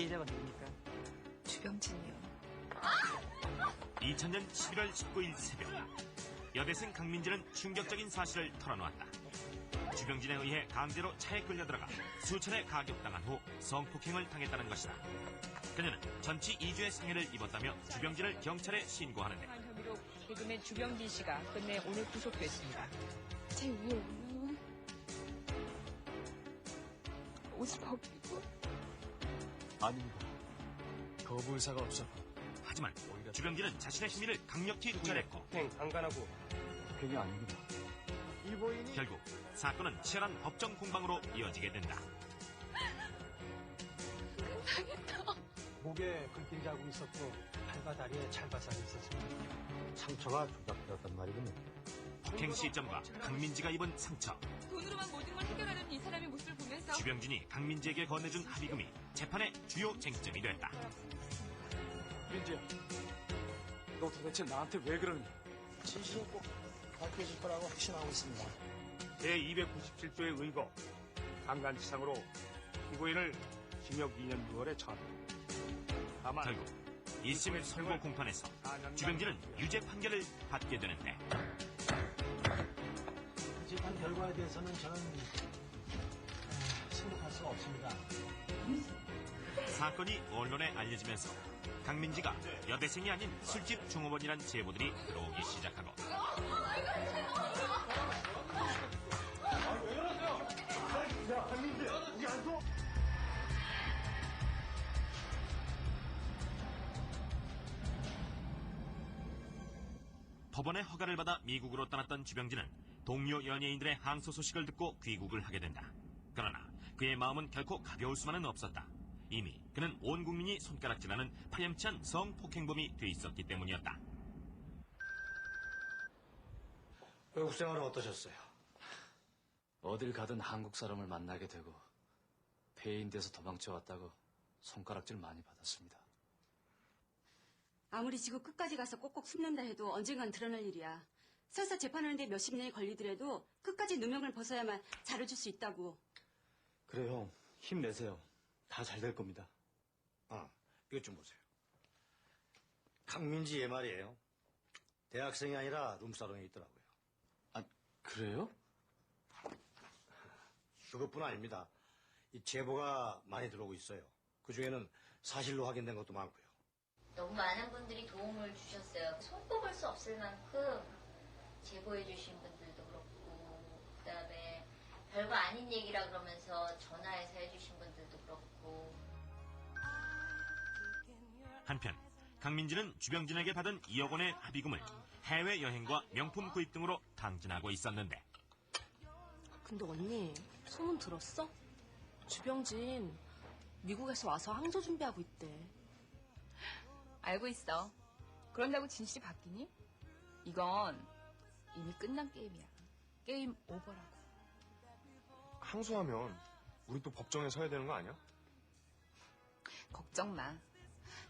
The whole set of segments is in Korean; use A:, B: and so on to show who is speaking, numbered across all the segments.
A: 피해자가 누굽니까?
B: 주병진이요.
C: 2000년 11월 19일 새벽, 여대생 강민지는 충격적인 사실을 털어놓았다. 주병진에 의해 강제로 차에 끌려들어가 수차례 가격당한 후 성폭행을 당했다는 것이다. 그녀는 전치 2주의 상해를 입었다며 주병진을 경찰에 신고하는데
B: 혐의로 개그맨 주병진 씨가 끝내 오늘 구속됐습니다.
D: 제 위에 올라온 옷을 벗기고.
E: 아닙니다. 거부 의사가 없어.
C: 하지만 주병진은 자신의 혐의를 강력히 부인했고
A: 강간하고
E: 괜히 아닙니다.
C: 결국 사건은 치열한 법정 공방으로 이어지게 된다.
F: 목에 긁힌 자국이 있었고 팔과 다리에 찰바상이 있었습니다.
G: 상처가 조작되었단 말이군요.
C: 폭행 시점과 강민지가 입은 상처,
B: 돈으로만 모든 걸 해결하는 이 사람의 모습을 보면서
C: 주병진이 강민지에게 건네준 합의금이 재판의 주요 쟁점이 됐다.
E: 민지야, 너 도대체 나한테 왜 그러느냐?
G: 진실은 꼭 밝혀질 거라고 확신하고 있습니다.
H: 제297조에 의거 강간치상으로 피고인을 징역 2년 6월에 처합니다. 다만
C: 결국 1심 선고 공판에서 주병진은 유죄 판결을 받게 되는데
F: 재판 결과에 대해서는 저는 승복할 수가 없습니다.
C: 사건이 언론에 알려지면서 강민지가 여대생이 아닌 술집 종업원이란 제보들이 들어오기 시작하고 법원의 허가를 받아 미국으로 떠났던 주병진은 동료 연예인들의 항소 소식을 듣고 귀국을 하게 된다. 그러나 그의 마음은 결코 가벼울 수만은 없었다. 이미 그는 온 국민이 손가락질하는 파렴치한 성폭행범이 돼 있었기 때문이었다.
G: 외국 생활은 어떠셨어요?
E: 어딜 가든 한국 사람을 만나게 되고 폐인 돼서 도망쳐 왔다고 손가락질 많이 받았습니다.
I: 아무리 지구 끝까지 가서 꼭꼭 숨는다 해도 언젠간 드러날 일이야. 설사 재판하는데 몇십 년이 걸리더라도 끝까지 누명을 벗어야만 잘해줄 수 있다고.
G: 그래 형, 힘내세요. 다 잘 될 겁니다. 이것 좀 보세요. 강민지 얘 말이에요. 대학생이 아니라 룸사롱에 있더라고요.
E: 아, 그래요?
G: 그것뿐 아닙니다. 이 제보가 많이 들어오고 있어요. 그중에는 사실로 확인된 것도 많고요.
J: 너무 많은 분들이 도움을 주셨어요. 손꼽을 수 없을 만큼 제보해 주신 분들도 그렇고, 그다음에 별거 아닌 얘기라 그러면서 전화해서 해주신 분들도 그렇고.
C: 한편 강민지는 주병진에게 받은 2억 원의 합의금을 해외여행과 명품 구입 등으로 탕진하고 있었는데
D: 근데 언니, 소문 들었어? 주병진 미국에서 와서 항소 준비하고 있대.
B: 알고 있어. 그런다고 진실이 바뀌니? 이건 이미 끝난 게임이야. 게임 오버라고.
H: 항소하면 우리 또 법정에 서야 되는 거 아니야?
B: 걱정 마.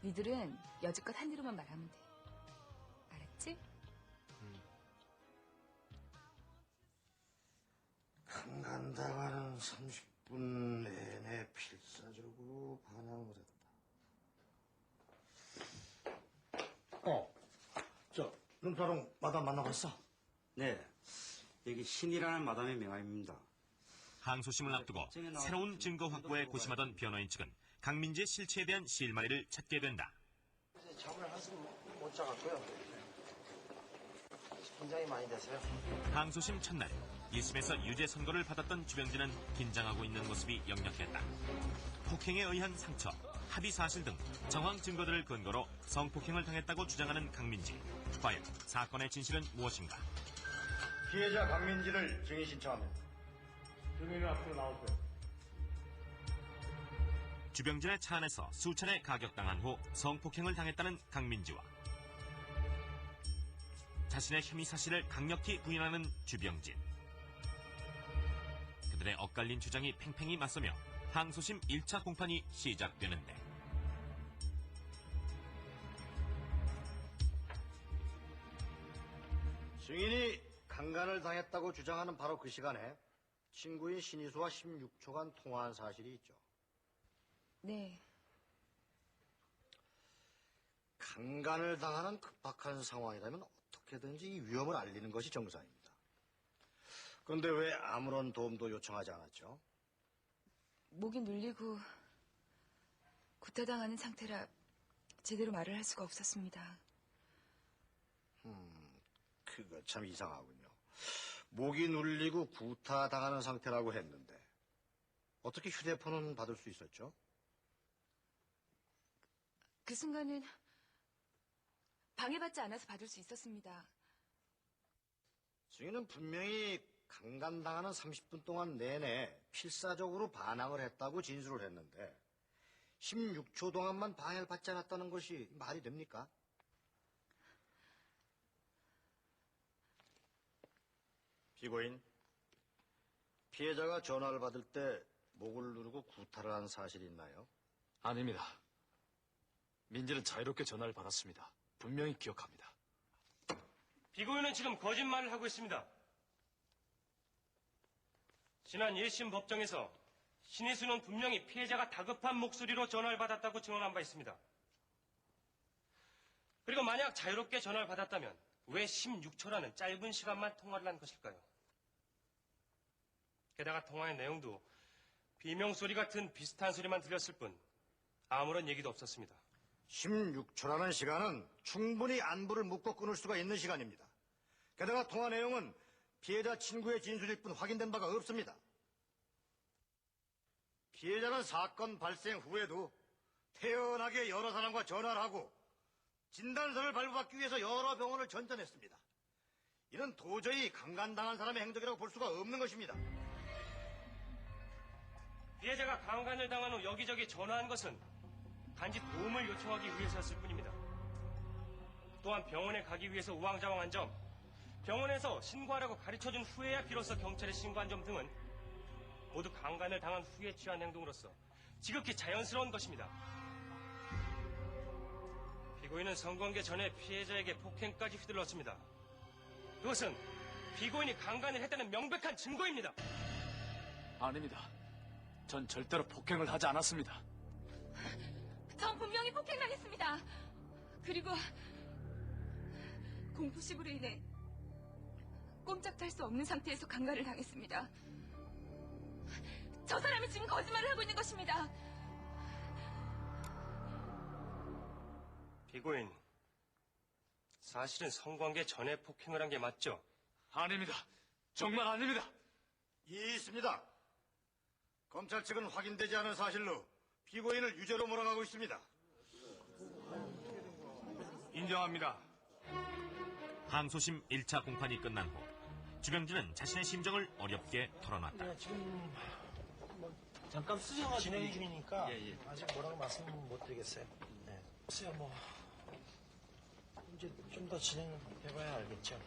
B: 니들은 여지껏 한 대로만 말하면 돼. 알았지?
G: 강간당하는 30분 내내 필사적으로 반항을 했다. 룸사롱 마담 만나봤어?
K: 네, 여기 신이라는 마담의 명함입니다.
C: 항소심을 앞두고 새로운 증거 확보에 고심하던 변호인 측은 강민지의 실체에 대한 실마리를 찾게 된다.
G: 잠을 한숨 못 자갔고요. 긴장이 많이 돼서요.
C: 항소심 첫날 1심에서 유죄 선고를 받았던 주병진은 긴장하고 있는 모습이 역력했다. 폭행에 의한 상처, 합의 사실 등 정황 증거들을 근거로 성폭행을 당했다고 주장하는 강민지. 과연 사건의 진실은 무엇인가?
G: 피해자 강민지를 증인 신청합니다.
H: 증인은 앞으로 나오세요.
C: 주병진의 차 안에서 수차례 가격당한 후 성폭행을 당했다는 강민지와 자신의 혐의 사실을 강력히 부인하는 주병진. 그들의 엇갈린 주장이 팽팽히 맞서며 항소심 1차 공판이 시작되는데
G: 증인이 강간을 당했다고 주장하는 바로 그 시간에 친구인 신희수와 16초간 통화한 사실이 있죠.
B: 네,
G: 강간을 당하는 급박한 상황이라면 어떻게든지 이 위험을 알리는 것이 정상입니다. 그런데 왜 아무런 도움도 요청하지 않았죠?
B: 목이 눌리고 구타당하는 상태라 제대로 말을 할 수가 없었습니다.
G: 그거 참 이상하군요. 목이 눌리고 구타당하는 상태라고 했는데 어떻게 휴대폰은 받을 수 있었죠?
B: 그 순간은 방해받지 않아서 받을 수 있었습니다.
G: 증인은 분명히 강간당하는 30분 동안 내내 필사적으로 반항을 했다고 진술을 했는데 16초 동안만 방해를 받지 않았다는 것이 말이 됩니까? 피고인, 피해자가 전화를 받을 때 목을 누르고 구타를 한 사실이 있나요?
E: 아닙니다. 민지는 자유롭게 전화를 받았습니다. 분명히 기억합니다.
A: 피고인은 지금 거짓말을 하고 있습니다. 지난 1심 법정에서 신희수는 분명히 피해자가 다급한 목소리로 전화를 받았다고 증언한 바 있습니다. 그리고 만약 자유롭게 전화를 받았다면 왜 16초라는 짧은 시간만 통화를 한 것일까요? 게다가 통화의 내용도 비명소리 같은 비슷한 소리만 들렸을 뿐 아무런 얘기도 없었습니다.
G: 16초라는 시간은 충분히 안부를 묻고 끊을 수가 있는 시간입니다. 게다가 통화 내용은 피해자 친구의 진술일 뿐 확인된 바가 없습니다. 피해자는 사건 발생 후에도 태연하게 여러 사람과 전화를 하고 진단서를 발부받기 위해서 여러 병원을 전전했습니다. 이는 도저히 강간당한 사람의 행동이라고 볼 수가 없는 것입니다.
A: 피해자가 강간을 당한 후 여기저기 전화한 것은 단지 도움을 요청하기 위해서였을 뿐입니다. 또한 병원에 가기 위해서 우왕좌왕한 점, 병원에서 신고하라고 가르쳐준 후에야 비로소 경찰에 신고한 점 등은 모두 강간을 당한 후에 취한 행동으로서 지극히 자연스러운 것입니다. 피고인은 성관계 전에 피해자에게 폭행까지 휘둘렀습니다. 그것은 피고인이 강간을 했다는 명백한 증거입니다.
E: 아닙니다. 전 절대로 폭행을 하지 않았습니다.
B: 전 분명히 폭행당했습니다. 그리고 공포심으로 인해 꼼짝도 할 수 없는 상태에서 강간을 당했습니다. 저 사람이 지금 거짓말을 하고 있는 것입니다.
A: 피고인, 사실은 성관계 전에 폭행을 한 게 맞죠?
E: 아닙니다. 정말 아닙니다.
G: 있습니다. 검찰 측은 확인되지 않은 사실로 피고인을 유죄로 몰아가고 있습니다.
H: 인정합니다.
C: 항소심 1차 공판이 끝난 후 주병진은 자신의 심정을 어렵게 털어놨다.
F: 지금 잠깐 수정화 진행 중이니까 아직 뭐라고 말씀 못 드리겠어요. 네. 글쎄요, 이제 좀 더 진행해봐야 알겠죠.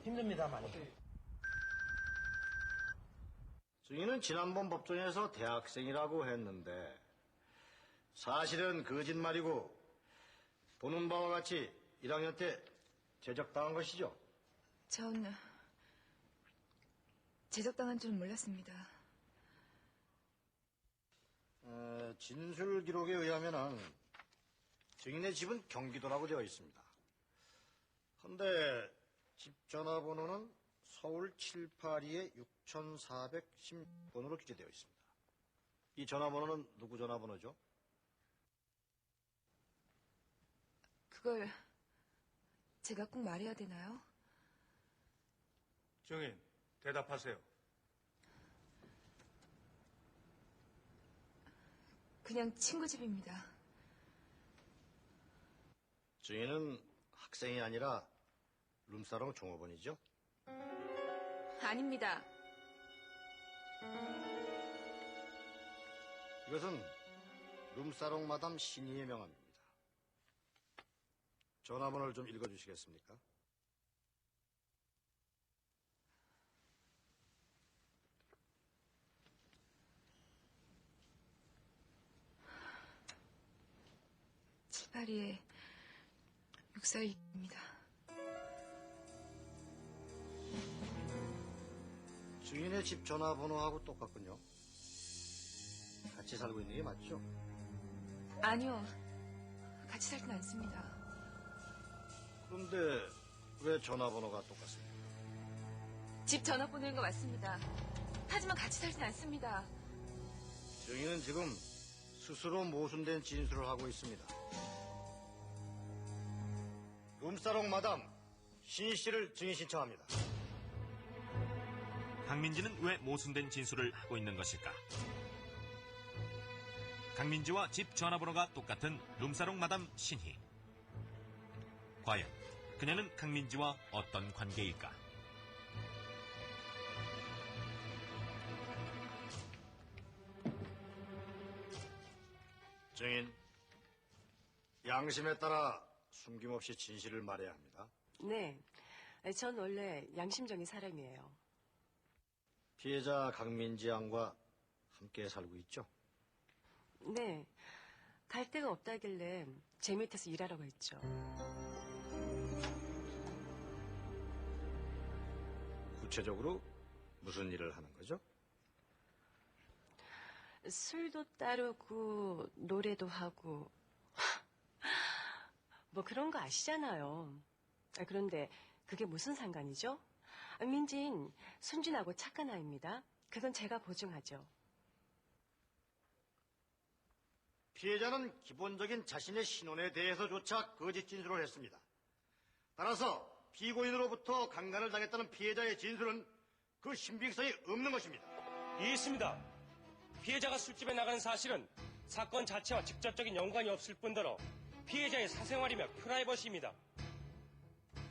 F: 힘듭니다, 많이.
G: 증인은 지난번 법정에서 대학생이라고 했는데 사실은 거짓말이고 보는 바와 같이 1학년 때 제적당한 것이죠?
B: 전 제적당한 줄은 몰랐습니다.
G: 진술 기록에 의하면은 증인의 집은 경기도라고 되어 있습니다. 그런데 집 전화번호는 서울 782에 6410번으로 기재되어 있습니다. 이 전화번호는 누구 전화번호죠?
B: 그걸 제가 꼭 말해야 되나요?
H: 증인, 대답하세요.
B: 그냥 친구 집입니다.
G: 증인은 학생이 아니라 룸사롱 종업원이죠?
B: 아닙니다.
G: 이것은 룸사롱 마담 신희의 명함입니다. 전화번호를 좀 읽어주시겠습니까?
B: 칠팔이의 642입니다.
G: 주인의 집 전화번호하고 똑같군요. 같이 살고 있는 게 맞죠?
B: 아니요. 같이 살진 않습니다.
G: 그런데 왜 전화번호가 똑같습니까?
B: 집 전화번호인 거 맞습니다. 하지만 같이 살진 않습니다.
G: 증인은 지금 스스로 모순된 진술을 하고 있습니다. 룸사롱 마담 신희 씨를 증인 신청합니다.
C: 강민지는 왜 모순된 진술을 하고 있는 것일까? 강민지와 집 전화번호가 똑같은 룸사롱 마담 신희. 과연 그녀는 강민지와 어떤 관계일까?
G: 증인, 양심에 따라 숨김없이 진실을 말해야 합니다.
L: 네, 전 원래 양심적인 사람이에요.
G: 피해자 강민지 양과 함께 살고 있죠?
L: 네, 갈 데가 없다길래 제 밑에서 일하라고 했죠.
G: 구체적으로 무슨 일을 하는 거죠?
L: 술도 따르고 노래도 하고 뭐 그런 거 아시잖아요. 그런데 그게 무슨 상관이죠? 민진 순진하고 착한 아이입니다. 그건 제가 보증하죠.
G: 피해자는 기본적인 자신의 신원에 대해서조차 거짓 진술을 했습니다. 따라서 피고인으로부터 강간을 당했다는 피해자의 진술은 그 신빙성이 없는 것입니다.
A: 있습니다. 피해자가 술집에 나가는 사실은 사건 자체와 직접적인 연관이 없을 뿐더러 피해자의 사생활이며 프라이버시입니다.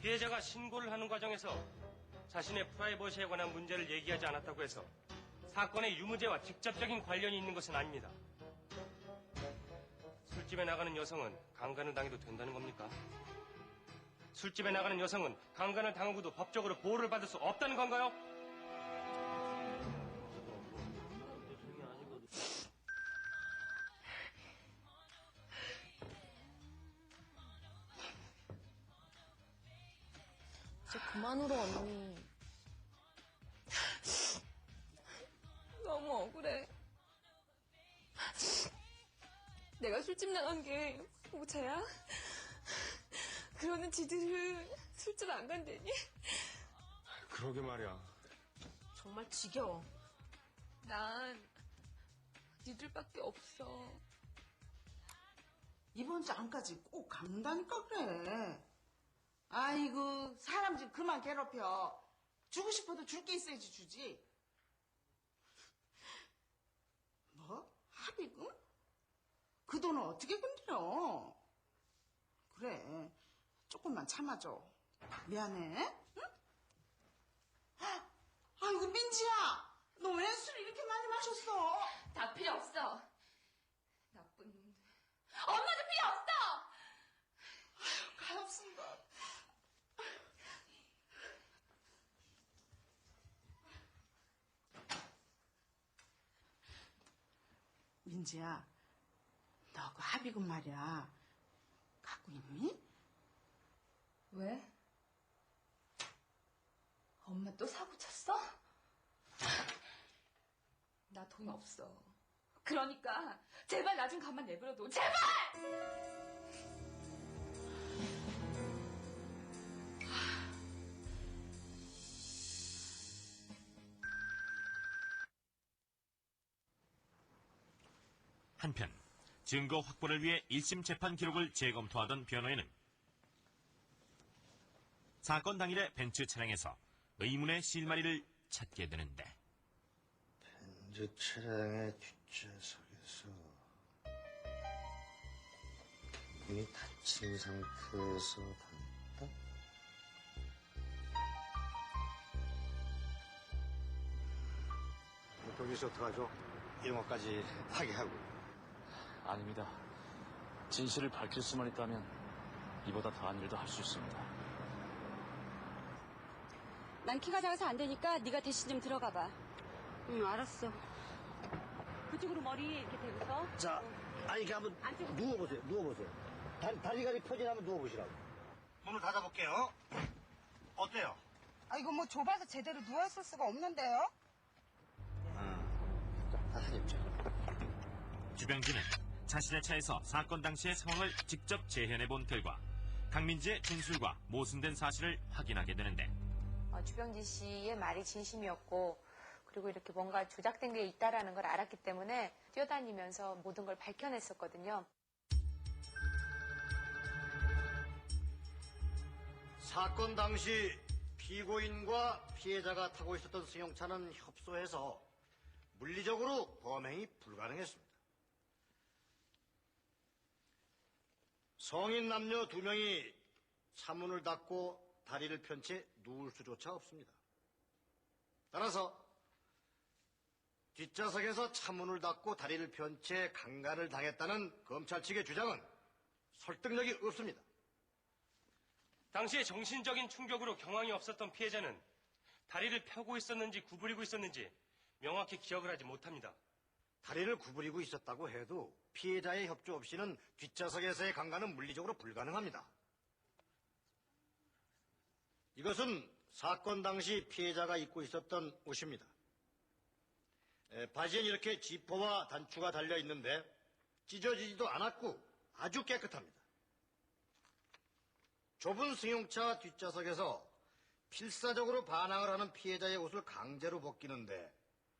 A: 피해자가 신고를 하는 과정에서 자신의 프라이버시에 관한 문제를 얘기하지 않았다고 해서 사건의 유무죄와 직접적인 관련이 있는 것은 아닙니다. 술집에 나가는 여성은 강간을 당해도 된다는 겁니까? 술집에 나가는 여성은 강간을 당하고도 법적으로 보호를 받을 수 없다는 건가요?
D: 이제 그만 울어, 언니.
B: 너무 억울해. 내가 술집 나간 게 모자야? 그러는 지들은 술집 안 간다니?
H: 그러게 말이야.
D: 정말 지겨워.
B: 난 니들밖에 없어.
M: 이번 장까지 꼭 간다니까 그래. 아이고 사람 좀 그만 괴롭혀. 주고 싶어도 줄 게 있어야지 주지. 뭐? 합의금? 그 돈을 어떻게 건드려? 그래 조금만 참아줘. 미안해. 응? 아이고 민지야 너 왜 술 이렇게 많이 마셨어?
B: 다 필요 없어. 나쁜 놈들. 엄마도 필요 없어!
M: 가엾은가. 민지야, 너 그 합의금 말이야. 갖고 있니?
B: 왜? 엄마 또 사고 쳤어? 나 돈 없어. 그러니까 제발 나 좀 가만 내버려둬. 제발!
C: 한편 증거 확보를 위해 1심 재판 기록을 재검토하던 변호인은 사건 당일의 벤츠 차량에서 의문의 실마리를 찾게 되는데
G: 벤츠 차량의 뒷좌석에서 문이 닫힌 상태에서 다녔다? 거기서 어떡하죠? 이런 것까지 하게 하고.
E: 아닙니다. 진실을 밝힐 수만 있다면 이보다 더한 일도 할 수 있습니다.
I: 난 키가 작아서 안 되니까 네가 대신 좀 들어가 봐. 응, 알았어. 그쪽으로 머리 이렇게 대고서.
G: 자, 아니 이렇게 한번 누워보세요. 누워보세요. 다리가 펴진 한번 누워보시라고. 문을 닫아볼게요. 어때요?
M: 아 이거 뭐 좁아서 제대로 누워있을 수가 없는데요?
C: 주병진은 자신의 차에서 사건 당시의 상황을 직접 재현해 본 결과 강민지의 진술과 모순된 사실을 확인하게 되는데
N: 주병지 씨의 말이 진심이었고 그리고 이렇게 뭔가 조작된 게 있다라는 걸 알았기 때문에 뛰어다니면서 모든 걸 밝혀냈었거든요.
G: 사건 당시 피고인과 피해자가 타고 있었던 승용차는 협소해서 물리적으로 범행이 불가능했습니다. 성인 남녀 2명이 차문을 닫고 다리를 편 채 누울 수조차 없습니다. 따라서 뒷좌석에서 차문을 닫고 다리를 편 채 강간을 당했다는 검찰 측의 주장은 설득력이 없습니다.
A: 당시에 정신적인 충격으로 경황이 없었던 피해자는 다리를 펴고 있었는지 구부리고 있었는지 명확히 기억을 하지 못합니다.
G: 다리를 구부리고 있었다고 해도 피해자의 협조 없이는 뒷좌석에서의 강간은 물리적으로 불가능합니다. 이것은 사건 당시 피해자가 입고 있었던 옷입니다. 바지엔 이렇게 지퍼와 단추가 달려 있는데 찢어지지도 않았고 아주 깨끗합니다. 좁은 승용차 뒷좌석에서 필사적으로 반항을 하는 피해자의 옷을 강제로 벗기는데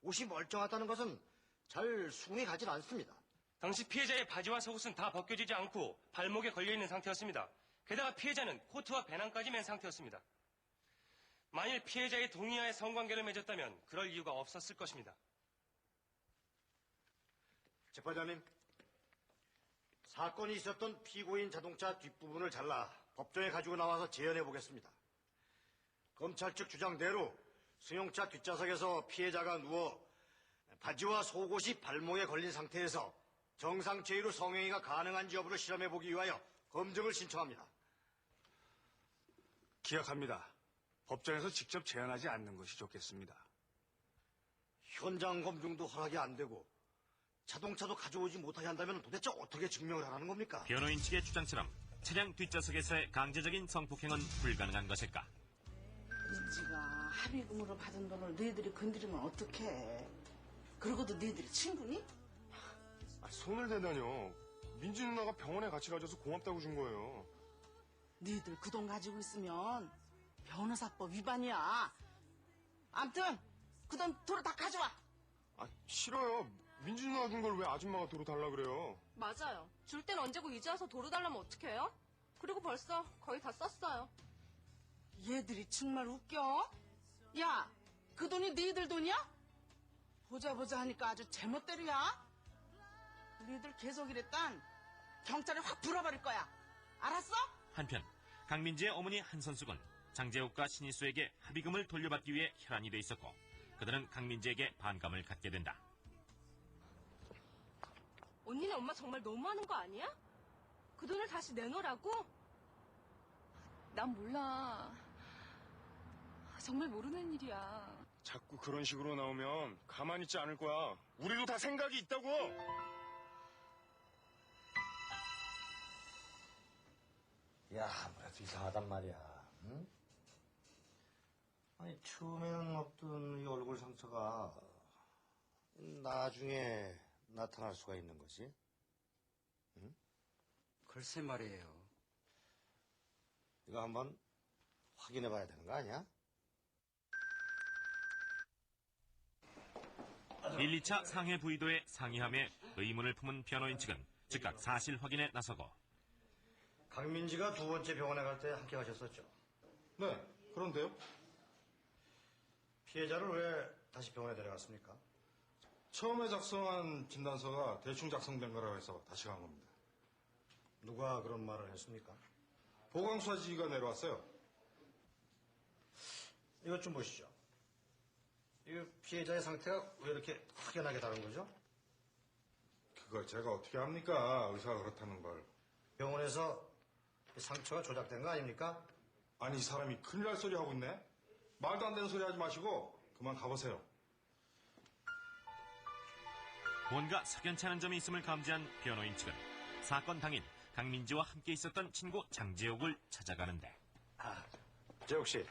G: 옷이 멀쩡하다는 것은 잘 수긍이 가질 않습니다.
A: 당시 피해자의 바지와 속옷은 다 벗겨지지 않고 발목에 걸려있는 상태였습니다. 게다가 피해자는 코트와 배낭까지 맨 상태였습니다. 만일 피해자의 동의하에 성관계를 맺었다면 그럴 이유가 없었을 것입니다.
G: 재판장님, 사건이 있었던 피고인 자동차 뒷부분을 잘라 법정에 가지고 나와서 재현해 보겠습니다. 검찰 측 주장대로 승용차 뒷좌석에서 피해자가 누워 바지와 속옷이 발목에 걸린 상태에서 정상체위로 성행위가 가능한지 여부를 실험해 보기 위하여 검증을 신청합니다.
H: 기각합니다. 법정에서 직접 재현하지 않는 것이 좋겠습니다.
G: 현장 검증도 허락이 안 되고 자동차도 가져오지 못하게 한다면 도대체 어떻게 증명을 하라는 겁니까?
C: 변호인 측의 주장처럼 차량 뒷좌석에서의 강제적인 성폭행은 불가능한 것일까?
M: 민지가 합의금으로 받은 돈을 너희들이 건드리면 어떡해. 그러고도 너희들이 친구니?
H: 손을 대다뇨. 민지 누나가 병원에 같이 가져서 고맙다고 준 거예요.
M: 너희들 그 돈 가지고 있으면 변호사법 위반이야. 암튼 그 돈 도로 다 가져와.
H: 싫어요. 민지 누나가 준 걸 왜 아줌마가 도로 달라 그래요?
D: 맞아요. 줄 땐 언제고 이제 와서 도로 달라면 어떡해요? 그리고 벌써 거의 다 썼어요.
M: 얘들이 정말 웃겨. 야, 그 돈이 너희들 돈이야? 보자 하니까 아주 제멋대로야. 너희들 계속 이랬단 경찰에 확 불어버릴 거야. 알았어?
C: 한편 강민지의 어머니 한선숙은 장재욱과 신희수에게 합의금을 돌려받기 위해 혈안이 돼 있었고 그들은 강민지에게 반감을 갖게 된다.
D: 언니네 엄마 정말 너무하는 거 아니야? 그 돈을 다시 내놓으라고?
B: 난 몰라. 정말 모르는 일이야.
H: 자꾸 그런 식으로 나오면 가만히 있지 않을 거야. 우리도 다 생각이 있다고.
G: 야, 아무래도 이상하단 말이야. 응? 아니, 처음에는 없던 이 얼굴 상처가 나중에 나타날 수가 있는 거지? 응?
K: 글쎄 말이에요.
G: 이거 한번 확인해 봐야 되는 거 아니야?
C: 1, 2차 상해 부의도의 상의함에 의문을 품은 변호인 측은 즉각 사실 확인에 나서고
G: 강민지가 두 번째 병원에 갈 때 함께 가셨었죠?
H: 네, 그런데요?
G: 피해자를 왜 다시 병원에 데려갔습니까?
H: 처음에 작성한 진단서가 대충 작성된 거라고 해서 다시 간 겁니다.
G: 누가 그런 말을 했습니까?
H: 보강수사지가 내려왔어요.
G: 이것 좀 보시죠. 이 피해자의 상태가 왜 이렇게 확연하게 다른 거죠?
H: 그걸 제가 어떻게 합니까? 의사가 그렇다는 걸.
G: 병원에서 상처가 조작된 거 아닙니까?
H: 아니, 이 사람이 큰일 날 소리 하고 있네? 말도 안 되는 소리 하지 마시고 그만 가보세요.
C: 뭔가 석연치 않은 점이 있음을 감지한 변호인 측은 사건 당일 강민지와 함께 있었던 친구 장재욱을 찾아가는데
G: 재욱 씨,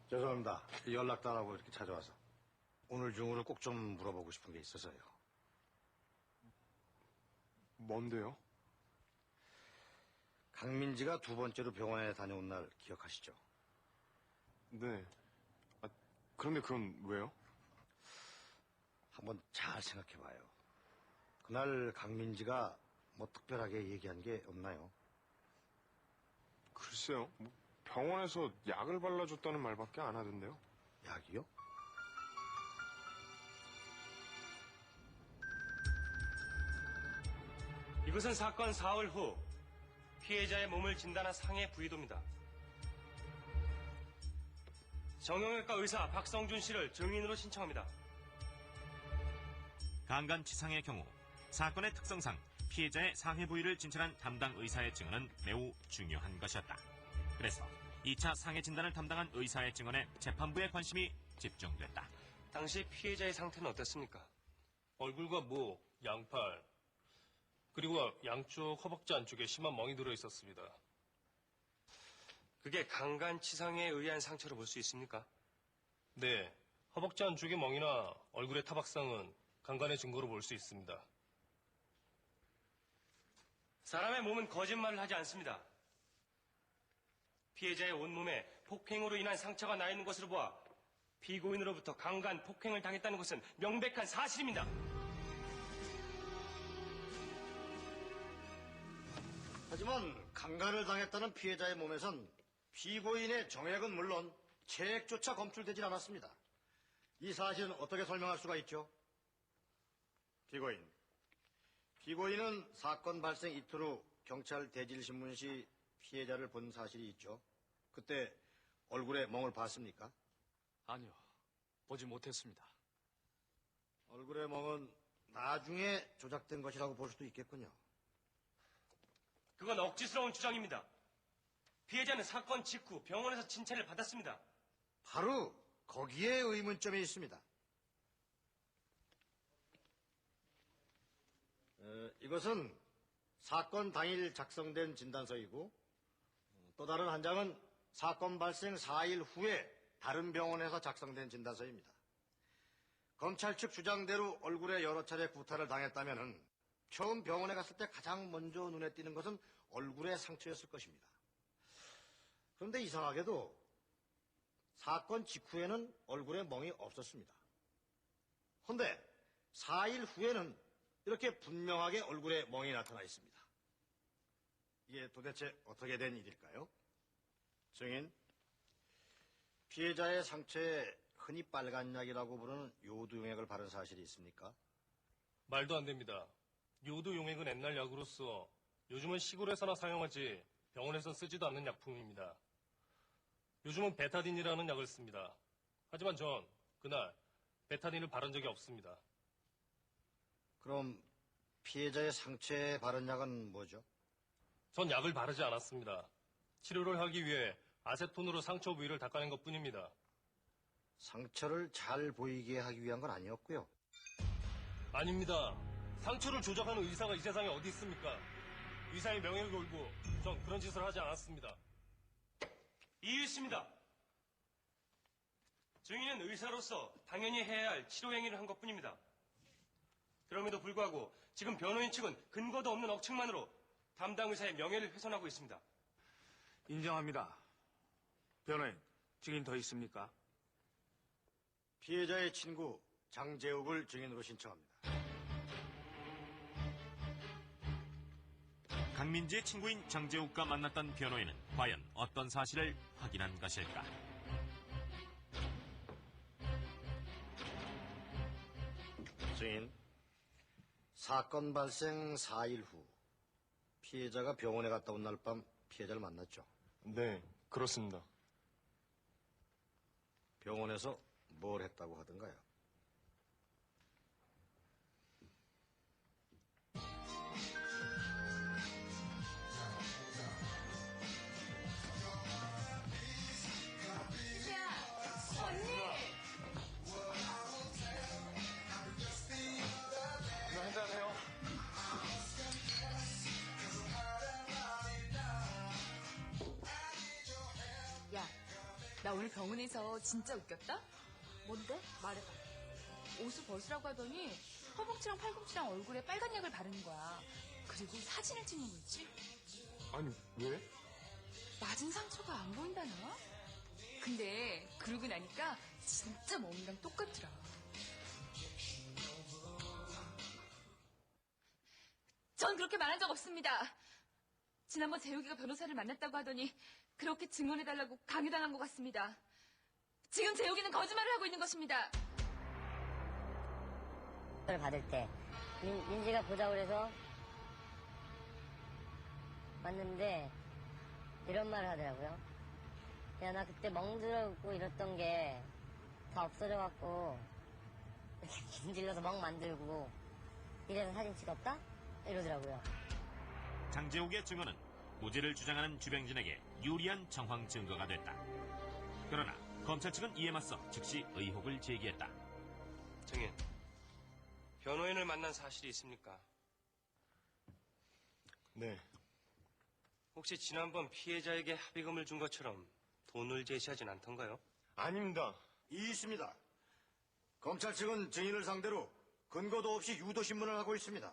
G: 죄송합니다. 연락도 안 하고 이렇게 찾아와서 오늘 중으로 꼭 좀 물어보고 싶은 게 있어서요.
H: 뭔데요?
G: 강민지가 두 번째로 병원에 다녀온 날 기억하시죠?
H: 네. 그런데 그건 왜요?
G: 한번 잘 생각해봐요. 그날 강민지가 뭐 특별하게 얘기한 게 없나요?
H: 글쎄요. 병원에서 약을 발라줬다는 말밖에 안 하던데요.
G: 약이요?
A: 이것은 사건 사흘 후 피해자의 몸을 진단한 상해 부위도입니다. 정형외과 의사 박성준 씨를 증인으로 신청합니다.
C: 강간치상의 경우 사건의 특성상 피해자의 상해 부위를 진찰한 담당 의사의 증언은 매우 중요한 것이었다. 그래서 2차 상해 진단을 담당한 의사의 증언에 재판부의 관심이 집중됐다.
A: 당시 피해자의 상태는 어땠습니까?
O: 얼굴과 목, 양팔, 그리고 양쪽 허벅지 안쪽에 심한 멍이 들어 있었습니다.
A: 그게 강간치상에 의한 상처로 볼 수 있습니까?
O: 네, 허벅지 안쪽의 멍이나 얼굴의 타박상은 강간의 증거로 볼 수 있습니다.
A: 사람의 몸은 거짓말을 하지 않습니다. 피해자의 온몸에 폭행으로 인한 상처가 나 있는 것으로 보아 피고인으로부터 강간, 폭행을 당했다는 것은 명백한 사실입니다.
G: 하지만 강간을 당했다는 피해자의 몸에선 피고인의 정액은 물론 체액조차 검출되질 않았습니다. 이 사실은 어떻게 설명할 수가 있죠? 피고인은 사건 발생 이틀 후 경찰 대질신문시 피해자를 본 사실이 있죠. 그때 얼굴에 멍을 봤습니까?
E: 아니요. 보지 못했습니다.
G: 얼굴의 멍은 나중에 조작된 것이라고 볼 수도 있겠군요.
A: 그건 억지스러운 주장입니다. 피해자는 사건 직후 병원에서 진찰을 받았습니다.
G: 바로 거기에 의문점이 있습니다. 이것은 사건 당일 작성된 진단서이고 또 다른 한 장은 사건 발생 4일 후에 다른 병원에서 작성된 진단서입니다. 검찰 측 주장대로 얼굴에 여러 차례 구타를 당했다면 처음 병원에 갔을 때 가장 먼저 눈에 띄는 것은 얼굴의 상처였을 것입니다. 그런데 이상하게도 사건 직후에는 얼굴에 멍이 없었습니다. 그런데 4일 후에는 이렇게 분명하게 얼굴에 멍이 나타나 있습니다. 이게 도대체 어떻게 된 일일까요? 증인, 피해자의 상처에 흔히 빨간 약이라고 부르는 요도용액을 바른 사실이 있습니까?
O: 말도 안 됩니다. 요도 용액은 옛날 약으로서 요즘은 시골에서나 사용하지 병원에서 쓰지도 않는 약품입니다. 요즘은 베타딘이라는 약을 씁니다. 하지만 전 그날 베타딘을 바른 적이 없습니다.
G: 그럼 피해자의 상처에 바른 약은 뭐죠?
O: 전 약을 바르지 않았습니다. 치료를 하기 위해 아세톤으로 상처 부위를 닦아낸 것뿐입니다.
G: 상처를 잘 보이게 하기 위한 건 아니었고요.
O: 아닙니다. 상처를 조작하는 의사가 이 세상에 어디 있습니까? 의사의 명예를 걸고 전 그런 짓을 하지 않았습니다.
A: 이유 있습니다. 증인은 의사로서 당연히 해야 할 치료 행위를 한 것뿐입니다. 그럼에도 불구하고 지금 변호인 측은 근거도 없는 억측만으로 담당 의사의 명예를 훼손하고 있습니다.
P: 인정합니다. 변호인, 증인 더 있습니까?
G: 피해자의 친구 장재욱을 증인으로 신청합니다.
C: 강민지의 친구인 장재욱과 만났던 변호인은 과연 어떤 사실을 확인한 것일까?
G: 증인, 사건 발생 4일 후 피해자가 병원에 갔다 온 날 밤 피해자를 만났죠?
H: 네, 그렇습니다.
G: 병원에서 뭘 했다고 하던가요?
B: 야, 나 오늘 병원에서 진짜 웃겼다?
D: 뭔데? 말해봐.
B: 옷을 벗으라고 하더니 허벅지랑 팔꿈치랑 얼굴에 빨간 약을 바르는 거야. 그리고 사진을 찍는 거 있지?
H: 아니, 왜?
B: 맞은 상처가 안 보인다나? 근데 그러고 나니까 진짜 몸이랑 똑같더라. 전 그렇게 말한 적 없습니다. 지난번 재욱이가 변호사를 만났다고 하더니 그렇게 증언해달라고 강요당한 것 같습니다. 지금 재욱이는 거짓말을 하고 있는 것입니다.
Q: 를 받을 때 민지가 보자고 그래서 왔는데 이런 말을 하더라고요. 야, 나 그때 멍들었고 이랬던 게 다 없어져갖고 이렇게 김질러서 멍 만들고 이래서 사진 찍었다? 이러더라고요.
C: 장재욱의 증언은 무죄를 주장하는 주병진에게 유리한 정황 증거가 됐다. 그러나 검찰 측은 이에 맞서 즉시 의혹을 제기했다.
A: 증인, 변호인을 만난 사실이 있습니까?
H: 네.
A: 혹시 지난번 피해자에게 합의금을 준 것처럼 돈을 제시하진 않던가요?
H: 아닙니다.
G: 있습니다. 검찰 측은 증인을 상대로 근거도 없이 유도신문을 하고 있습니다.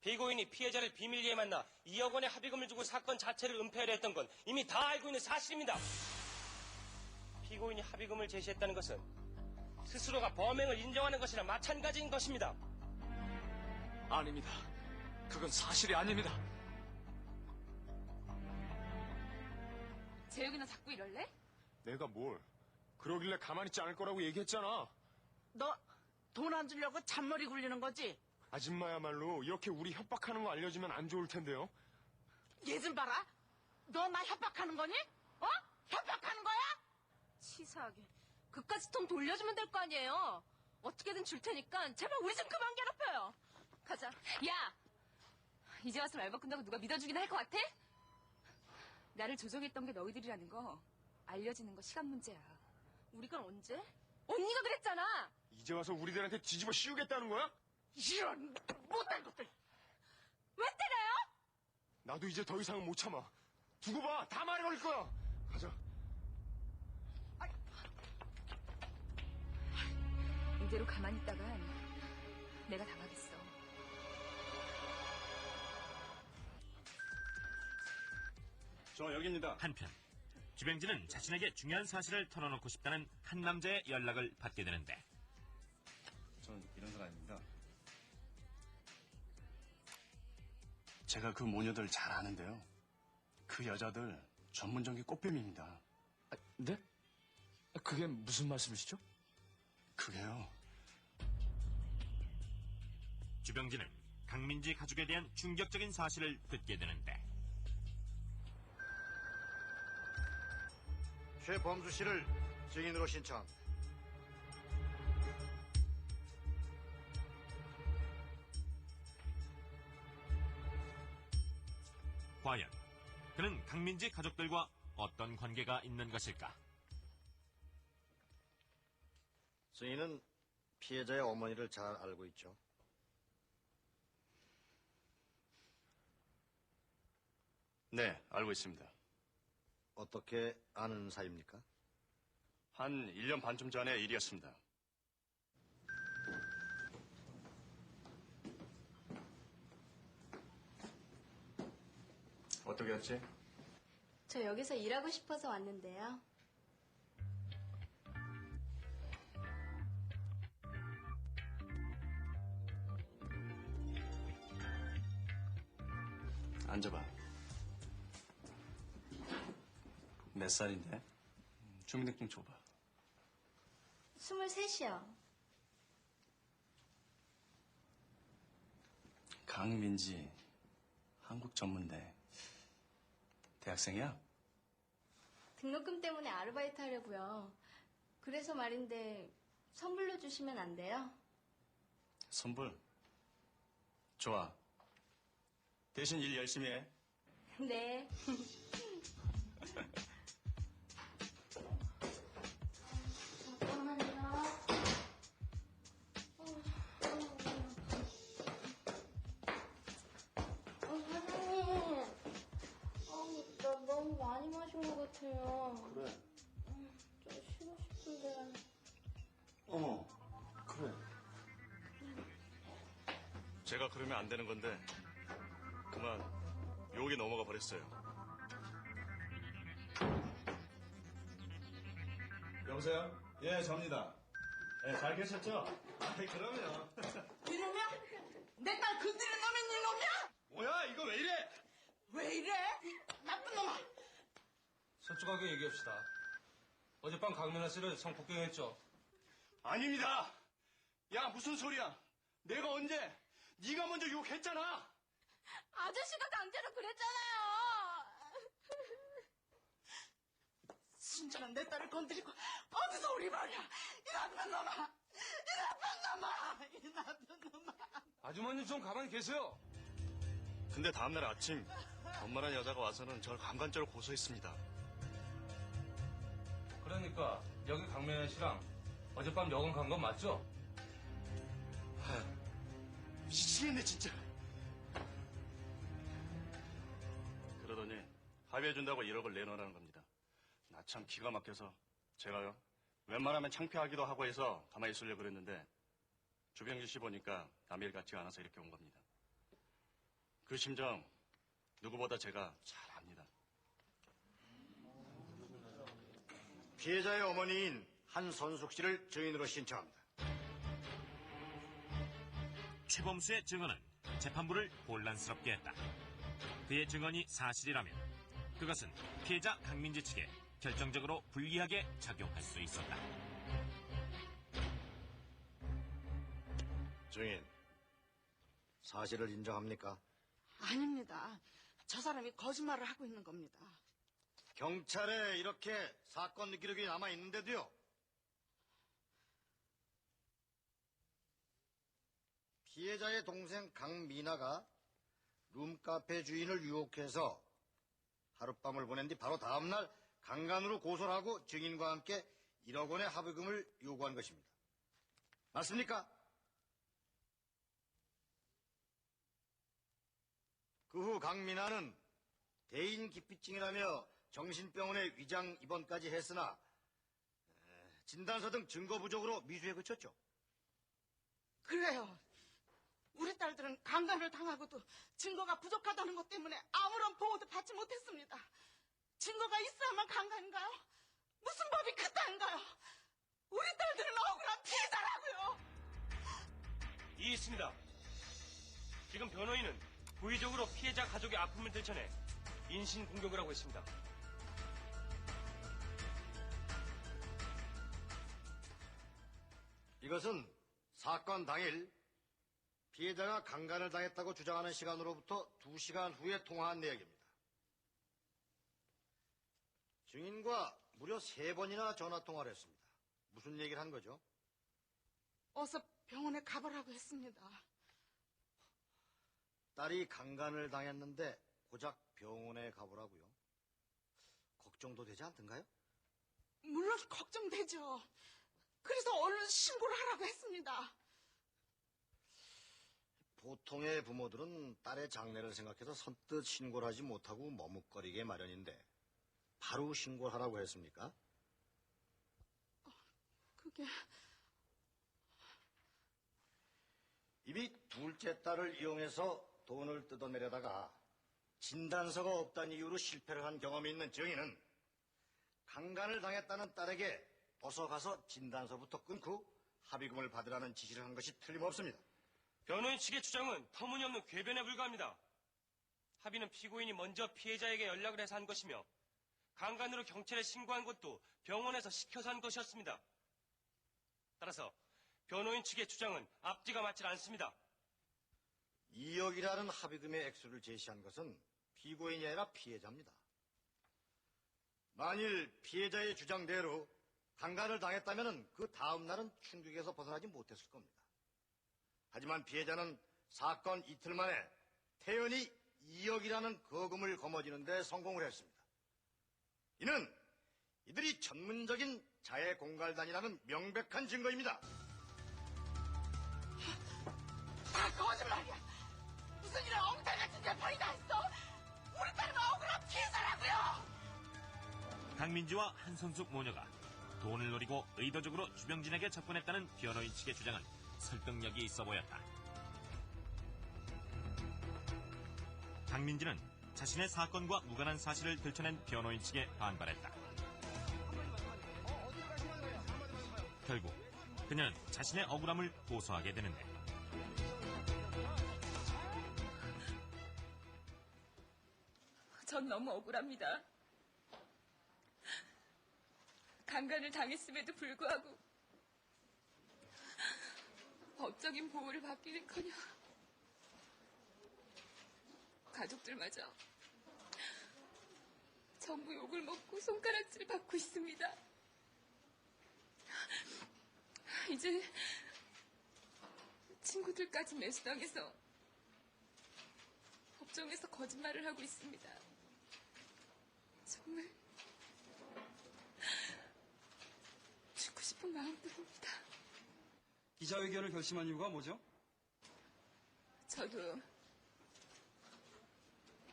A: 피고인이 피해자를 비밀리에 만나 2억 원의 합의금을 주고 사건 자체를 은폐하려 했던 건 이미 다 알고 있는 사실입니다. 피고인이 합의금을 제시했다는 것은 스스로가 범행을 인정하는 것이나 마찬가지인 것입니다.
E: 아닙니다. 그건 사실이 아닙니다.
B: 재욱이 너 자꾸 이럴래?
H: 내가 뭘. 그러길래 가만히 있지 않을 거라고 얘기했잖아.
M: 너 돈 안 주려고 잔머리 굴리는 거지?
H: 아줌마야말로 이렇게 우리 협박하는 거 알려주면 안 좋을 텐데요.
M: 얘 좀 봐라. 너 나 협박하는 거니? 어? 협박하는 거야?
D: 치사하게. 그까짓 돈 돌려주면 될 거 아니에요. 어떻게든 줄 테니까 제발 우리 좀 그만 괴롭혀요. 가자.
B: 야! 이제 와서 말 바꾼다고 누가 믿어주긴 할 것 같아? 나를 조종했던 게 너희들이라는 거 알려지는 거 시간 문제야.
D: 우리가 언제? 언니가 그랬잖아.
H: 이제 와서 우리들한테 뒤집어 씌우겠다는 거야?
M: 이런 못된 것들.
D: 왜 때려요?
H: 나도 이제 더 이상은 못 참아. 두고 봐. 다 말이 걸릴 거야. 가자.
B: 이대로 가만히 있다간 내가 당하겠어.
C: 저 여기입니다. 한편 주병진은 자신에게 중요한 사실을 털어놓고 싶다는 한 남자의 연락을 받게 되는데
R: 전 이런 사람입니다. 제가 그 모녀들 잘 아는데요. 그 여자들 전문적인 꽃뱀입니다.
E: 네? 그게 무슨 말씀이시죠?
R: 그게요.
C: 주병진은 강민지 가족에 대한 충격적인 사실을 듣게 되는데
G: 최범수 씨를 증인으로 신청합니다.
C: 과연 그는 강민지 가족들과 어떤 관계가 있는 것일까?
G: 증인은 피해자의 어머니를 잘 알고 있죠.
R: 네, 알고 있습니다.
G: 어떻게 아는 사이입니까?
R: 한 1년 반쯤 전의 일이었습니다. 어떻게 했지?
S: 저 여기서 일하고 싶어서 왔는데요.
R: 앉아봐. 몇 살인데? 주민등록 줘봐.
S: 23이요.
R: 강민지, 한국전문대. 대학생이야?
S: 등록금 때문에 아르바이트 하려고요. 그래서 말인데 선불로 주시면 안 돼요?
R: 선불? 좋아. 대신 일 열심히 해.
S: 네. 잠깐만요. 사장님. 나 너무 많이 마신 것 같아요.
R: 그래.
S: 좀 쉬고 싶은데.
R: 어머, 그래. 제가 그러면 안 되는 건데 그만 유혹에 넘어가 버렸어요.
G: 여보세요? 예, 접니다. 예, 잘 계셨죠? 아이, 그럼요.
M: 이놈이야? 내 딸 건드린 놈이 이놈이야?
G: 뭐야, 이거 왜 이래?
M: 왜 이래? 나쁜 놈아.
O: 솔직하게 얘기합시다. 어젯밤 강민아 씨를 성폭행했죠?
G: 아닙니다. 야, 무슨 소리야? 내가 언제? 네가 먼저 유혹했잖아.
D: 아저씨가 강제로 그랬잖아요.
M: 순전한 내 딸을 건드리고 어디서 우리 말이야? 이 나쁜 놈아! 이 나쁜 놈아! 이 나쁜 놈아!
O: 아주머니 좀 가만히 계세요.
R: 근데 다음날 아침 엄마란 여자가 와서는 절 강간죄로 고소했습니다.
O: 그러니까 여기 강민아 씨랑 어젯밤 여건 간 건 맞죠?
G: 미치겠네, 진짜.
R: 그러더니 합의해준다고 1억을 내놓으라는 겁니다. 나 참 기가 막혀서 제가요 웬만하면 창피하기도 하고 해서 가만히 있으려고 그랬는데 주병지 씨 보니까 남일 같지가 않아서 이렇게 온 겁니다. 그 심정 누구보다 제가 잘 압니다.
G: 피해자의 어머니인 한선숙 씨를 증인으로 신청합니다.
C: 최범수의 증언은 재판부를 혼란스럽게 했다. 그의 증언이 사실이라면 그것은 피해자 강민지 측에 결정적으로 불리하게 작용할 수 있었다.
G: 증인, 사실을 인정합니까?
M: 아닙니다. 저 사람이 거짓말을 하고 있는 겁니다.
G: 경찰에 이렇게 사건 기록이 남아 있는데도요. 피해자의 동생 강미나가 룸카페 주인을 유혹해서 하룻밤을 보낸 뒤 바로 다음날 강간으로 고소를 하고 증인과 함께 1억 원의 합의금을 요구한 것입니다. 맞습니까? 그 후 강미나는 대인 기피증이라며 정신병원에 위장 입원까지 했으나 진단서 등 증거 부족으로 미수에 그쳤죠.
M: 그래요. 우리 딸들은 강간을 당하고도 증거가 부족하다는 것 때문에 아무런 보호도 받지 못했습니다. 증거가 있어야만 강간인가요? 무슨 법이 그따인가요? 우리 딸들은 억울한 피해자라고요.
A: 이해했습니다. 지금 변호인은 고의적으로 피해자 가족의 아픔을 들춰내 인신공격을 하고 있습니다.
G: 이것은 사건 당일 피해자가 강간을 당했다고 주장하는 시간으로부터 2시간 후에 통화한 내역입니다. 증인과 무려 3번이나 전화통화를 했습니다. 무슨 얘기를 한 거죠?
M: 어서 병원에 가보라고 했습니다.
G: 딸이 강간을 당했는데 고작 병원에 가보라고요? 걱정도 되지 않던가요?
M: 물론 걱정되죠. 그래서 얼른 신고를 하라고 했습니다.
G: 보통의 부모들은 딸의 장래를 생각해서 선뜻 신고를 하지 못하고 머뭇거리게 마련인데 바로 신고를 하라고 했습니까?
M: 그게...
G: 이미 둘째 딸을 이용해서 돈을 뜯어내려다가 진단서가 없다는 이유로 실패를 한 경험이 있는 증인은 강간을 당했다는 딸에게 어서 가서 진단서부터 끊고 합의금을 받으라는 지시를 한 것이 틀림없습니다.
A: 변호인 측의 주장은 터무니없는 궤변에 불과합니다. 합의는 피고인이 먼저 피해자에게 연락을 해서 한 것이며 강간으로 경찰에 신고한 것도 병원에서 시켜서 한 것이었습니다. 따라서 변호인 측의 주장은 앞뒤가 맞지 않습니다.
G: 2억이라는 합의금의 액수를 제시한 것은 피고인이 아니라 피해자입니다. 만일 피해자의 주장대로 강간을 당했다면 그 다음 날은 충격에서 벗어나지 못했을 겁니다. 하지만 피해자는 사건 이틀 만에 태연히 2억이라는 거금을 거머쥐는 데 성공을 했습니다. 이는 이들이 전문적인 자해공갈단이라는 명백한 증거입니다.
M: 다 거짓말이야. 무슨 이런 엉터리 같은 재판이 다 있어? 우리 딸은 억울한 피해자라고요.
C: 강민지와 한선숙 모녀가 돈을 노리고 의도적으로 주병진에게 접근했다는 변호인 측의 주장은 설득력이 있어 보였다. 강민지는 자신의 사건과 무관한 사실을 들춰낸 변호인 측에 반발했다. 결국 그녀는 자신의 억울함을 호소하게 되는데
B: 전 너무 억울합니다. 강간을 당했음에도 불구하고 법적인 보호를 받기는커녕 가족들마저 전부 욕을 먹고 손가락질을 받고 있습니다. 이제 친구들까지 매수당해서 법정에서 거짓말을 하고 있습니다. 정말 죽고 싶은 마음도 듭니다.
K: 기자회견을 결심한 이유가 뭐죠?
B: 저도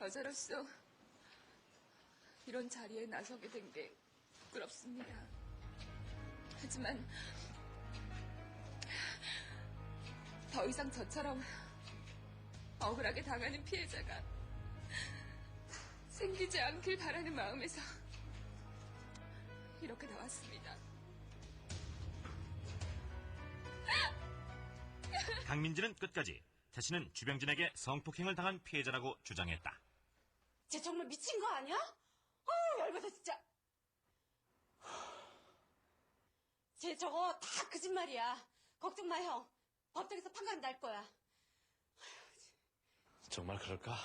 B: 여자로서 이런 자리에 나서게 된 게 부끄럽습니다. 하지만 더 이상 저처럼 억울하게 당하는 피해자가 생기지 않길 바라는 마음에서 이렇게 나왔습니다.
C: 강민지는 끝까지 자신은 주병진에게 성폭행을 당한 피해자라고 주장했다.
I: 쟤 정말 미친 거 아니야? 열받아 진짜. 쟤 저거 다 거짓말이야. 걱정 마 형. 법정에서 판결 날 거야.
E: 정말 그럴까?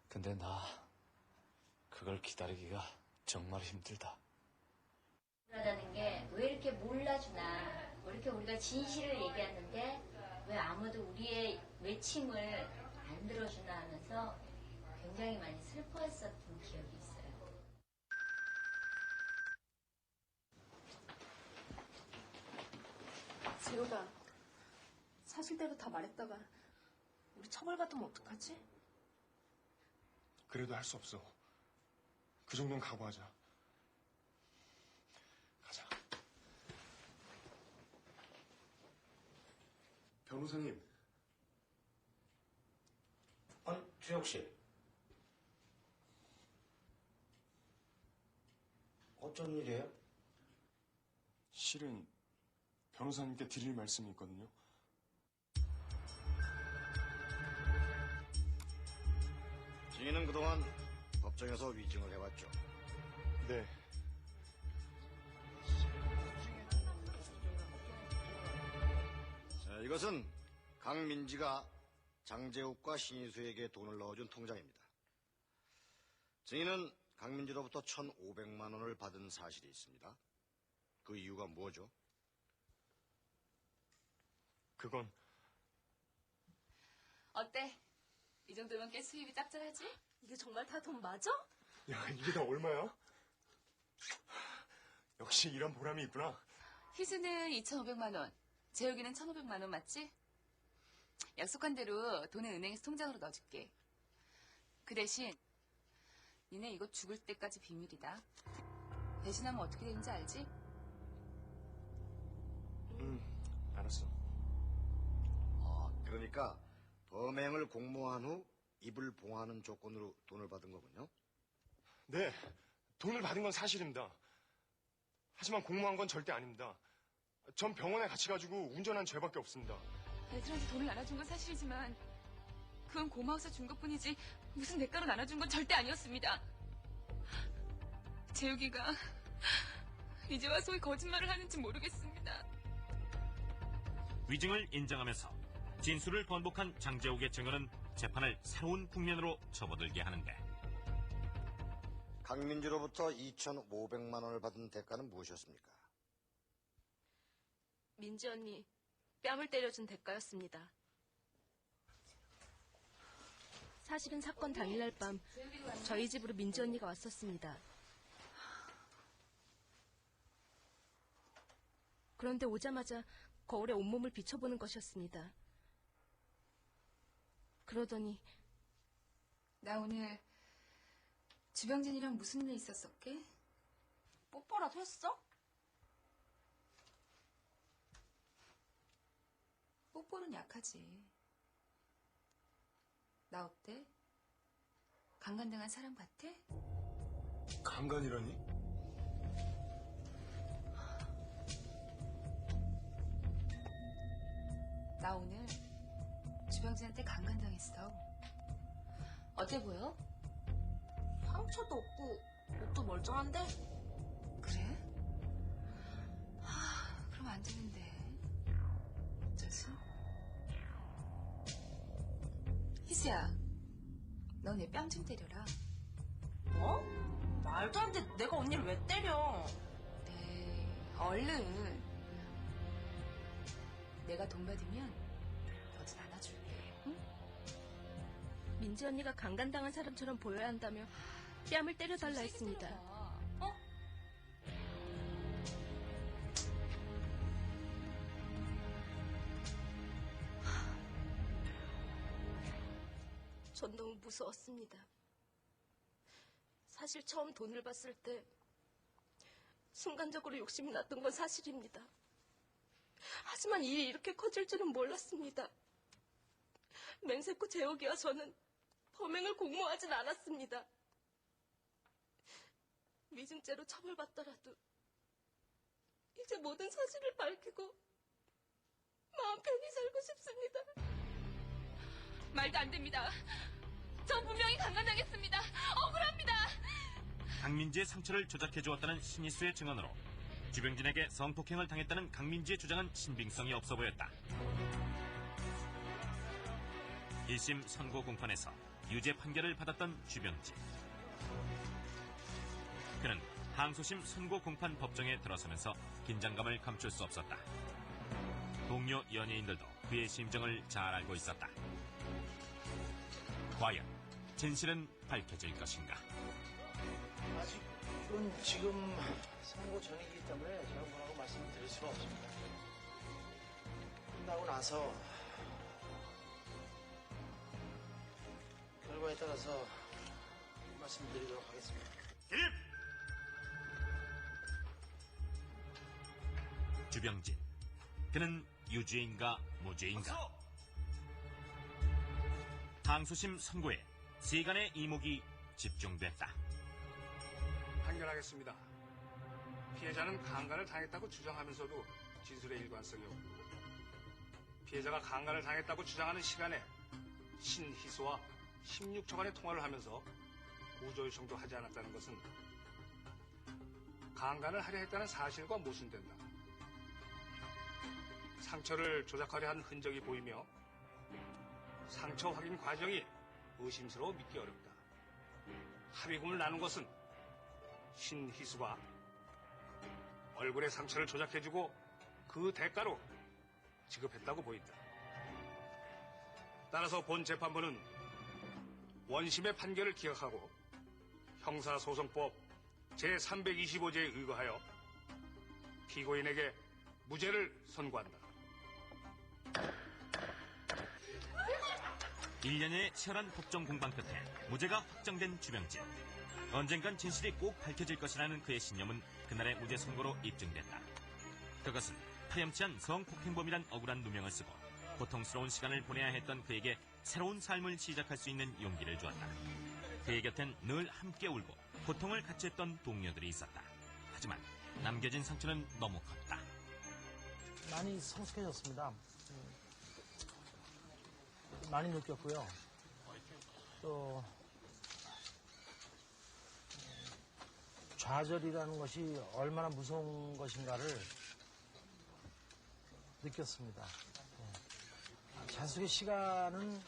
E: 근데 나 그걸 기다리기가 정말 힘들다.
J: 라는 게 왜 이렇게 몰라주나, 왜 이렇게 우리가 진실을 얘기하는데 왜 아무도 우리의 외침을 안 들어주나 하면서 굉장히 많이 슬퍼했었던 기억이 있어요.
S: 재호가 사실대로 다 말했다가 우리 처벌받으면 어떡하지?
H: 그래도 할 수 없어. 그 정도는 각오하자. 가자. 변호사님.
F: 아니, 주혁 씨. 어쩐 일이에요?
H: 실은 변호사님께 드릴 말씀이 있거든요.
G: 증인은 그동안 법정에서 위증을 해왔죠.
H: 네.
G: 자, 이것은 강민지가 장재욱과 신희수에게 돈을 넣어준 통장입니다. 증인은 강민지로부터 1,500만 원을 받은 사실이 있습니다. 그 이유가 뭐죠?
H: 그건
B: 어때? 이 정도면 꽤 수입이 짭짤하지?
S: 이게 정말 다 돈 맞아?
H: 야, 이게 다 얼마야? 역시 일한 보람이 있구나.
B: 희수는 2,500만 원, 재욱이는 1,500만 원 맞지? 약속한 대로 돈은 은행에서 통장으로 넣어줄게. 그 대신 니네 이거 죽을 때까지 비밀이다. 대신하면 어떻게 되는지 알지?
H: 알았어.
G: 그러니까 범행을 공모한 후 입을 봉하는 조건으로 돈을 받은 거군요?
H: 네, 돈을 받은 건 사실입니다. 하지만 공모한 건 절대 아닙니다. 전 병원에 같이 가지고 운전한 죄밖에 없습니다.
B: 애들한테 돈을 나눠준 건 사실이지만 그건 고마워서 준 것뿐이지 무슨 대가로 나눠준 건 절대 아니었습니다. 재욱이가 이제 와서 왜 거짓말을 하는지 모르겠습니다.
C: 위증을 인정하면서 진술을 번복한 장재욱의 증언은 재판을 새로운 국면으로 접어들게 하는데
G: 강민주로부터 2,500만 원을 받은 대가는 무엇이었습니까?
S: 민지 언니 뺨을 때려준 대가였습니다. 사실은 사건 당일날 밤 저희 집으로 민지 언니가 왔었습니다. 그런데 오자마자 거울에 온몸을 비춰보는 것이었습니다. 그러더니
B: 나 오늘 주병진이랑 무슨 일 있었었게?
S: 뽀뽀라도 했어?
B: 뽀뽀는 약하지. 나 어때? 강간당한 사람 같아?
H: 강간이라니?
B: 나 오늘 주병진한테 강간당했어. 어때 보여?
D: 상처도 없고 옷도 멀쩡한데?
B: 그래? 그럼 안 되는데. 어쩌지? 희수야, 너 내 뺨 좀 때려라.
D: 뭐? 말도 안 돼. 내가 언니를 왜 때려?
B: 네, 얼른. 내가 돈 받으면 너 좀 안아줄게. 응?
S: 민지 언니가 강간당한 사람처럼 보여야 한다며 뺨을 때려달라 했습니다.
B: 어?
S: 전 너무 무서웠습니다. 사실 처음 돈을 봤을 때 순간적으로 욕심이 났던 건 사실입니다. 하지만 일이 이렇게 커질 줄은 몰랐습니다. 맹세코 재욱이와 저는 범행을 공모하진 않았습니다. 위증죄로 처벌받더라도 이제 모든 사실을 밝히고 마음 편히 살고 싶습니다.
B: 말도 안 됩니다. 저 분명히 강간당했습니다. 억울합니다.
C: 강민지의 상처를 조작해 주었다는 신희수의 증언으로 주병진에게 성폭행을 당했다는 강민지의 주장은 신빙성이 없어 보였다. 1심 선고 공판에서 유죄 판결을 받았던 주병진. 그는 항소심 선고 공판 법정에 들어서면서 긴장감을 감출 수 없었다. 동료 연예인들도 그의 심정을 잘 알고 있었다. 과연 진실은 밝혀질 것인가?
F: 아직은 지금 선고 전이기 때문에 제가 뭐라고 말씀을 드릴 수가 없습니다. 끝나고 나서 결과에 따라서 말씀드리도록 하겠습니다.
C: 주병진. 그는 유죄인가 무죄인가? 항소심 선고에 세간의 이목이 집중됐다.
P: 판결하겠습니다. 피해자는 강간을 당했다고 주장하면서도 진술의 일관성이 없고 피해자가 강간을 당했다고 주장하는 시간에 신희수와 16초간의 통화를 하면서 구조 요청도 하지 않았다는 것은 강간을 하려 했다는 사실과 모순된다. 상처를 조작하려 한 흔적이 보이며 상처 확인 과정이 의심스러워 믿기 어렵다. 합의금을 나눈 것은 신희수가 얼굴에 상처를 조작해주고 그 대가로 지급했다고 보인다. 따라서 본 재판부는 원심의 판결을 기각하고 형사소송법 제325조에 의거하여 피고인에게 무죄를 선고한다.
C: 1년의 치열한 법정 공방 끝에 무죄가 확정된 주병진. 언젠간 진실이 꼭 밝혀질 것이라는 그의 신념은 그날의 무죄 선고로 입증됐다. 그것은 파렴치 않은 성폭행범이란 억울한 누명을 쓰고 고통스러운 시간을 보내야 했던 그에게 새로운 삶을 시작할 수 있는 용기를 주었다. 그의 곁엔 늘 함께 울고 고통을 같이 했던 동료들이 있었다. 하지만 남겨진 상처는 너무 컸다.
F: 많이 성숙해졌습니다. 많이 느꼈고요. 또 좌절이라는 것이 얼마나 무서운 것인가를 느꼈습니다. 자숙의 시간은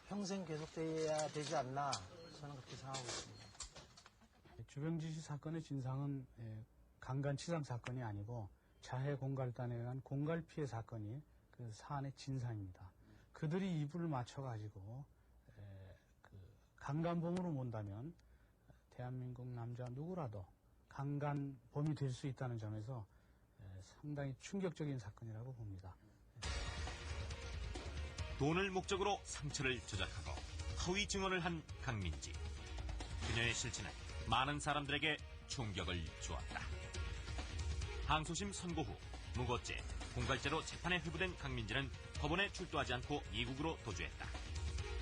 F: 평생 계속돼야 되지 않나 저는 그렇게 생각하고 있습니다.
T: 주병진 씨 사건의 진상은 강간치상 사건이 아니고 자해 공갈단에 의한 공갈 피해 사건이 그 사안의 진상입니다. 그들이 이불을 맞춰가지고 강간범으로 본다면 대한민국 남자 누구라도 강간범이 될 수 있다는 점에서 상당히 충격적인 사건이라고 봅니다.
C: 돈을 목적으로 상처를 조작하고 허위 증언을 한 강민지. 그녀의 실체는 많은 사람들에게 충격을 주었다. 항소심 선고 후 무고죄, 공갈죄로 재판에 회부된 강민지는 법원에 출두하지 않고 미국으로 도주했다.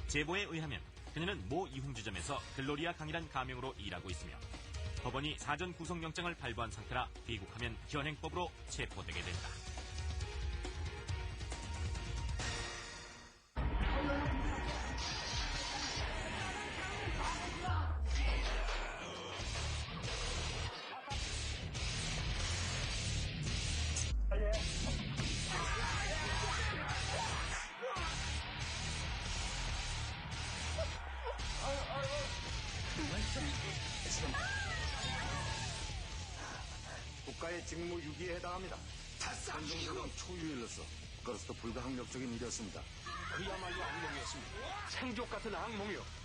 C: 제보에 의하면 그녀는 모 이훈주점에서 글로리아 강이란 가명으로 일하고 있으며 법원이 사전 구속영장을 발부한 상태라 귀국하면 현행법으로 체포되게 된다.
U: 국가의 직무유기에 해당합니다. 현종소는 초유일로서 그것도 불가항력적인 일이었습니다.
V: 그야말로 악몽이었습니다. 생족 같은 악몽이요.